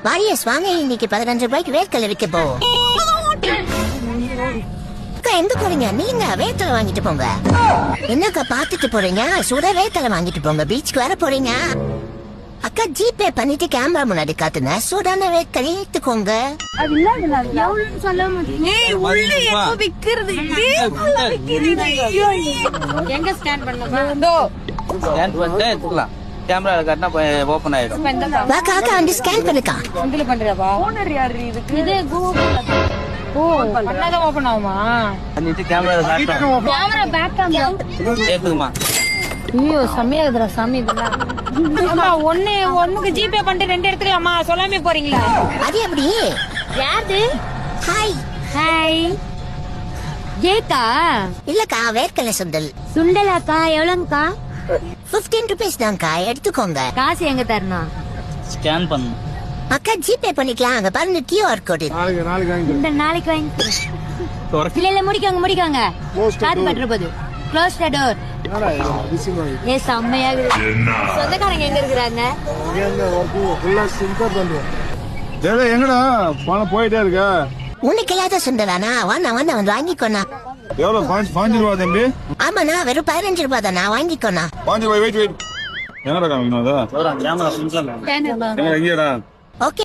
Warriors வாங்க, இன்னைக்கு 15 ரூபாய்க்கு வேர்க்கடலை விற்க போவோம். அக்கா எங்க போறீங்க? நீங்க வேர்க்கடலை வாங்கிட்டு போங்க. என்னக்கா பாத்துட்டு போறீங்க? சுட வேர்க்கடலை வாங்கிட்டு போங்க. பீச்சுக்கு வர போறீங்க. அக்கா ஜிபே பண்ணிட்டு கேமரா முன்னாடி காட்டுங்க. சூடான வேர்க்கடலை எடுத்துக்கோங்க. எங்க ஸ்கேன் பண்ணலாம்? கேமரா காட்டினா ஓபன் ஆயிடும். வாக்கா அக்கா வந்து ஸ்கேன் பண்ணுக்கா. இதுல பண்றியாப்பா? ஓனர் யாரு இதுக்கு? இது கூகுள். ஓ, பண்ணாதான் ஓபன் ஆகுமா? பண்ணிட்டு கேமரா காட்டணும். கேமரா பேக் கேமரா கேக்குதுமா? ஐயோ செம்மையா இருக்குடா சாமி இதெல்லாம். அம்மா ஒண்ணுக்கு ஜிபே பண்ணிட்டு 2 எடுத்துக்கலாமா? சொல்லாமே போறீங்களா? அது எப்படி? யாரு? ஹாய். ஹாய். ஏக்கா இல்லக்கா வேர்க்கடலை சுண்டல். சுண்டலாக்கா எவ்வளவுக்கா? 15 ரூபீஸ் தான்க்கா, எடுத்துக்கோங்க. காசு எங்க தரணும்? ஸ்கேன் பண்ணு. அக்கா ஜிபே பண்ணிக்கலாம். அங்க பாருங்க QR கோடு. இந்த நாளைக்கு வாங்கி இல்ல முடிக்காங்க காத்து பற்ற போது. Close the door. ஏ செம்மையா இருக்கு. சொந்தக்காரங்க எங்க இருக்கிறாங்க? எங்கடா பணம் போயிட்டே இருக்க? உனக்கு இல்லாத சுண்டலானா? வாண்ணா வந்து வாங்கிக்கோண்ணா. எவ்வளவு? 5 ரூபா தம்பி. ஆமாண்ணா, வெறும் 15 ரூபாய் தானா, வாங்கிக்கோண்ணா. 5 ரூபாய். வெயிட். என்னடா காமிக்கணும்? கேமரா எங்கடா? ஓகே.